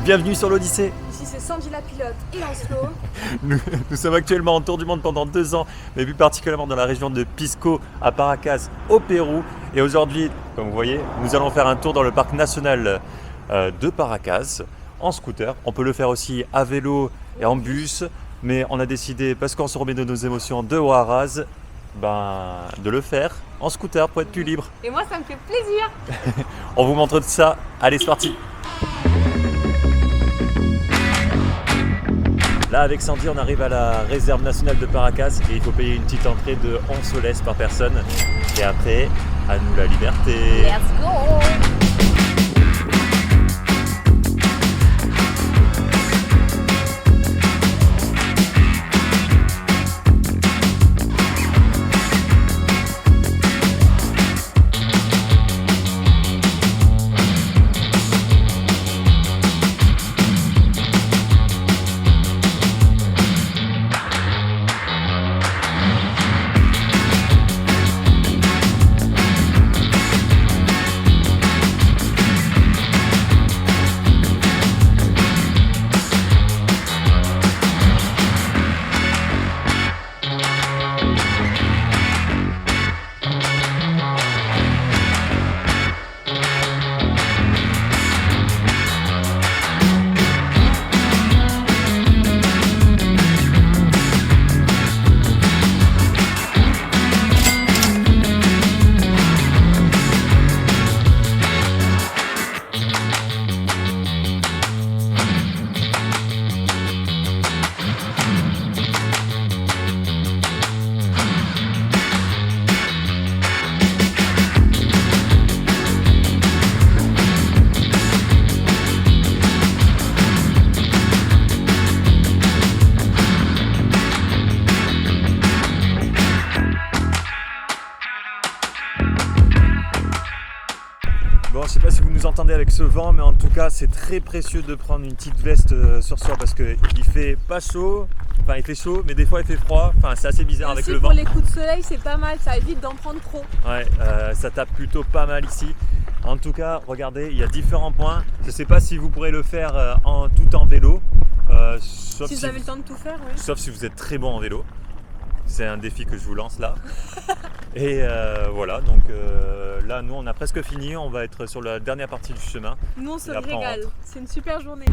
Bienvenue sur l'Odyssée. Ici c'est Sandy la pilote et Lancelot. Nous sommes actuellement en tour du monde pendant 2 ans, mais plus particulièrement dans la région de Pisco, à Paracas, au Pérou. Et aujourd'hui, comme vous voyez, nous allons faire un tour dans le parc national de Paracas en scooter. On peut le faire aussi à vélo et en bus, mais on a décidé, parce qu'on se remet de nos émotions de Huaraz, de le faire en scooter pour être plus libre. Et moi ça me fait plaisir. On vous montre tout ça. Allez, c'est parti. Là, avec Sandy, on arrive à la réserve nationale de Paracas et il faut payer une petite entrée de 11 soles par personne. Et après, à nous la liberté. Let's go. Bon, je sais pas si vous nous entendez avec ce vent, mais en tout cas, c'est très précieux de prendre une petite veste sur soi parce qu'il fait pas chaud, enfin il fait chaud, mais des fois il fait froid. Enfin, c'est assez bizarre avec le vent. Pour les coups de soleil, c'est pas mal, ça évite d'en prendre trop. Ouais, ça tape plutôt pas mal ici. En tout cas, regardez, il y a différents points. Je sais pas si vous pourrez le faire tout en vélo. Sauf si vous avez le temps de tout faire, oui. Sauf si vous êtes très bon en vélo. C'est un défi que je vous lance là. Et voilà, donc là, nous, on a presque fini. On va être sur la dernière partie du chemin. Nous, on se régale. C'est une super journée.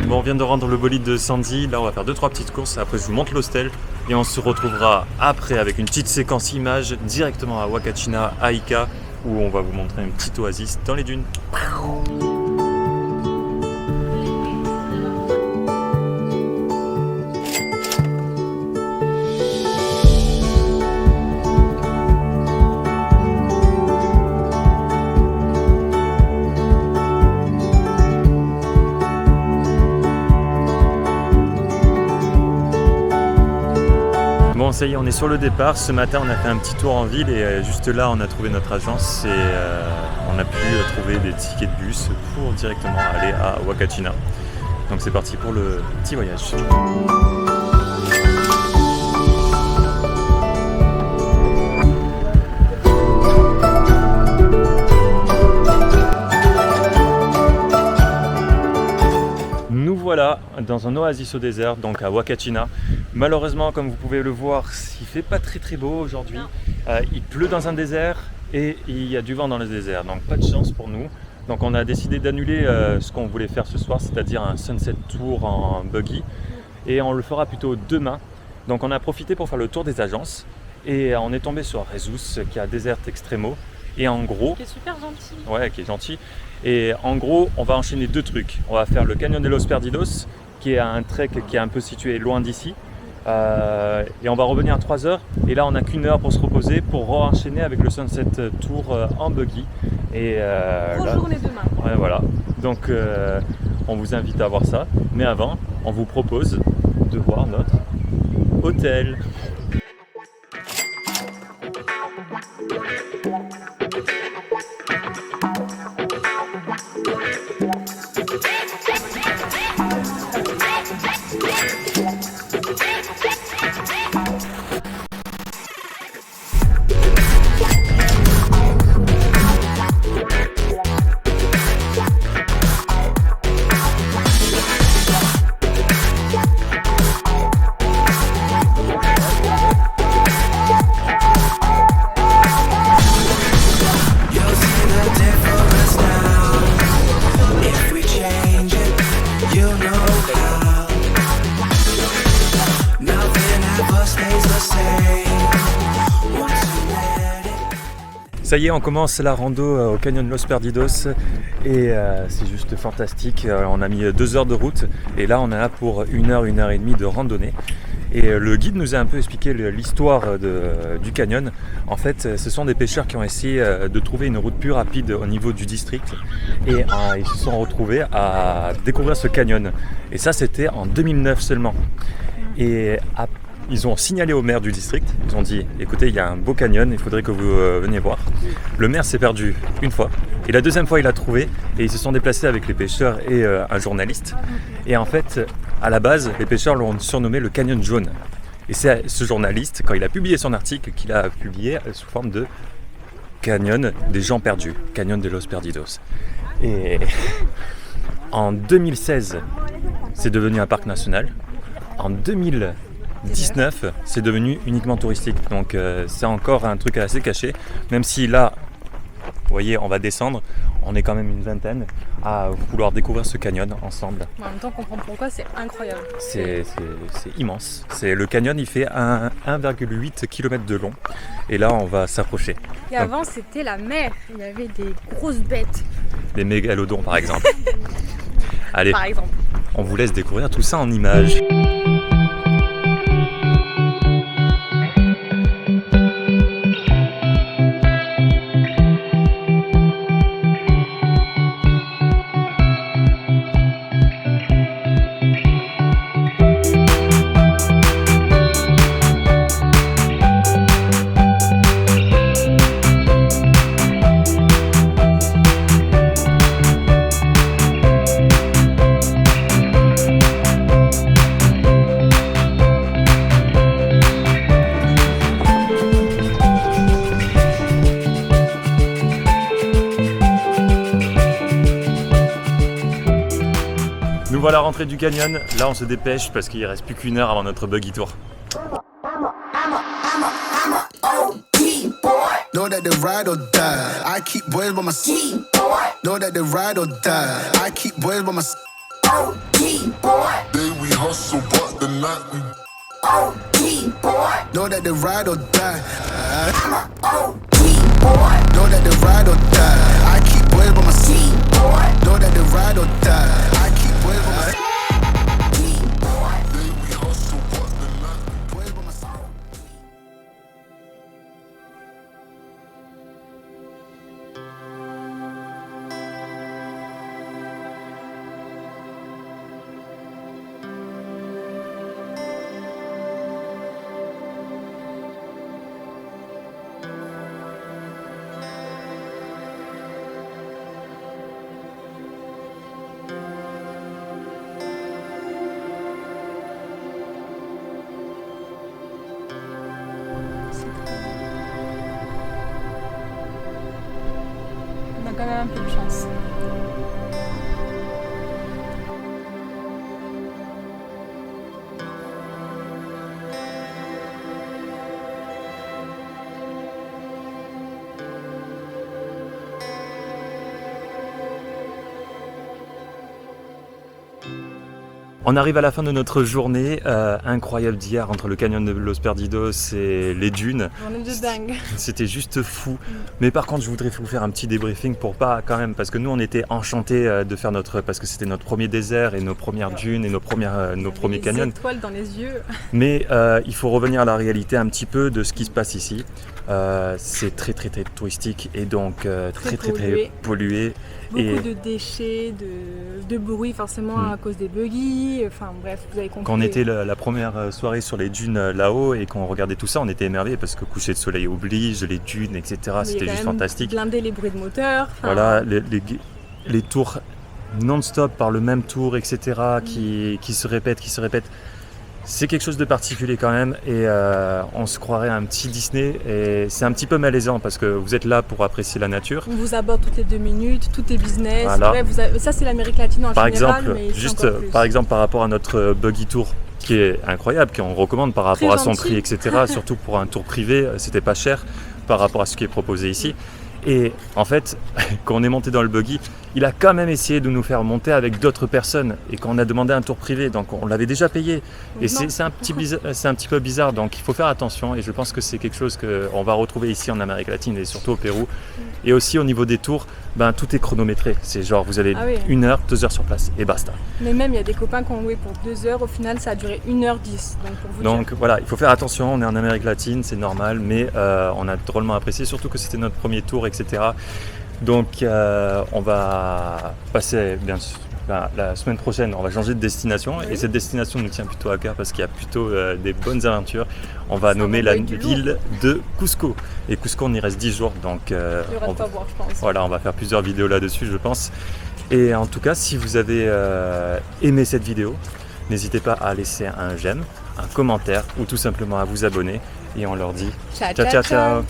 Bon, on vient de rendre le bolide de Sandy. Là, on va faire 2-3 petites courses. Après, je vous montre l'hostel. Et on se retrouvera après avec une petite séquence image directement à Huacachina, à Ica, où on va vous montrer une petite oasis dans les dunes. Bon, ça y est, on est sur le départ. Ce matin, on a fait un petit tour en ville et juste là, on a trouvé notre agence et on a pu trouver des tickets de bus pour directement aller à Huacachina. Donc c'est parti pour le petit voyage. Nous voilà dans un oasis au désert, donc à Huacachina. Malheureusement, comme vous pouvez le voir, il fait pas très beau aujourd'hui. Il pleut dans un désert et il y a du vent dans le désert, donc pas de chance pour nous. Donc on a décidé d'annuler ce qu'on voulait faire ce soir, c'est-à-dire un sunset tour en buggy. Et on le fera plutôt demain. Donc on a profité pour faire le tour des agences et on est tombé sur Jesus qui a Desert Extremo. Et en gros, qui est super gentil. Ouais, qui est gentil. Et en gros, on va enchaîner 2 trucs. On va faire le Canyon de los Perdidos, qui est un trek qui est un peu situé loin d'ici. Et on va revenir à 3 heures. Et là, on n'a qu'une heure pour se reposer pour enchaîner avec le Sunset Tour en buggy. Et Grosse journée demain. Ouais, voilà. Donc, on vous invite à voir ça. Mais avant, on vous propose de voir notre hôtel. Ça y est, on commence la rando au Canyon Los Perdidos et c'est juste fantastique. On a mis 2 heures de route et là on est là pour 1 heure, 1 heure et demie de randonnée. Et le guide nous a un peu expliqué l'histoire du canyon. En fait, ce sont des pêcheurs qui ont essayé de trouver une route plus rapide au niveau du district et ils se sont retrouvés à découvrir ce canyon. Et ça, c'était en 2009 seulement. Et ils ont signalé au maire du district, ils ont dit écoutez, il y a un beau canyon, il faudrait que vous veniez voir. Le maire s'est perdu une fois et la deuxième fois il a trouvé et ils se sont déplacés avec les pêcheurs et un journaliste. Et en fait, à la base, les pêcheurs l'ont surnommé le canyon jaune. Et c'est ce journaliste, quand il a publié son article, qu'il a publié sous forme de canyon des gens perdus, canyon de Los Perdidos. Et en 2016, c'est devenu un parc national. En 2019, c'est devenu uniquement touristique, donc c'est encore un truc assez caché, même si là, vous voyez, on va descendre, on est quand même une vingtaine à vouloir découvrir ce canyon ensemble. En même temps, on comprend pourquoi, c'est incroyable. C'est immense. Le canyon, il fait 1,8 km de long, et là, on va s'approcher. Et avant, c'était la mer, il y avait des grosses bêtes. Des mégalodons, par exemple. Allez, Par exemple. on vous laisse découvrir tout ça en images. Nous voilà rentrés du canyon, là on se dépêche parce qu'il ne reste plus qu'1 heure avant notre buggy tour. Know that the ride or die. I keep boys by my side. Know that the ride or die. I keep boys by my side. Day we hustle, but the night we Know that the ride or die. Know that the ride or die. I keep boys by my side. Know that the ride or die. I keep boys by my side. day we hustle, but the night Boys by my side. On a quand même un peu de chance. On arrive à la fin de notre journée incroyable d'hier entre le canyon de Los Perdidos et les dunes. On est de dingue. C'était juste fou. Mais par contre, je voudrais vous faire un petit débriefing pour pas quand même, parce que nous on était enchantés de faire parce que c'était notre premier désert et nos premières dunes et nos premiers canyons. Des étoiles dans les yeux. Mais il faut revenir à la réalité un petit peu de ce qui se passe ici. C'est très touristique et donc très pollué. Beaucoup de déchets, de bruit forcément à cause des buggy. Enfin bref, vous avez compris. Quand on était la première soirée sur les dunes là-haut et qu'on regardait tout ça, on était émerveillés parce que coucher de soleil oblige, les dunes, etc. C'était juste fantastique. Blinder les bruits de moteur. Voilà, les tours non-stop par le même tour, etc. qui se répètent. C'est quelque chose de particulier quand même et on se croirait à un petit Disney et c'est un petit peu malaisant parce que vous êtes là pour apprécier la nature. On vous aborde toutes les 2 minutes, tout est business. Voilà. Ouais, ça c'est l'Amérique latine en Par général, exemple, mais juste par exemple par rapport à notre buggy tour qui est incroyable, qu'on recommande par rapport à son prix, etc. Surtout pour un tour privé, c'était pas cher par rapport à ce qui est proposé ici. Et en fait, quand on est monté dans le buggy, il a quand même essayé de nous faire monter avec d'autres personnes. Et quand on a demandé un tour privé, donc on l'avait déjà payé. Et c'est un petit peu bizarre, donc il faut faire attention. Et je pense que c'est quelque chose qu'on va retrouver ici en Amérique latine et surtout au Pérou. Et aussi au niveau des tours, tout est chronométré. C'est genre vous avez 1 heure, 2 heures sur place et basta. Mais même il y a des copains qui ont loué pour 2 heures, au final ça a duré 1h10. Donc voilà, il faut faire attention, on est en Amérique latine, c'est normal, mais on a drôlement apprécié, surtout que c'était notre premier tour, etc. Donc on va passer, bien sûr, la semaine prochaine, on va changer de destination et cette destination nous tient plutôt à cœur parce qu'il y a plutôt des bonnes aventures. On va nommer la ville de Cusco. Et Cusco, on y reste 10 jours, donc il y aura de quoi voir, je pense. Voilà, on va faire plusieurs vidéos là-dessus, je pense. Et en tout cas, si vous avez aimé cette vidéo, n'hésitez pas à laisser un j'aime, un commentaire ou tout simplement à vous abonner. Et on leur dit ciao.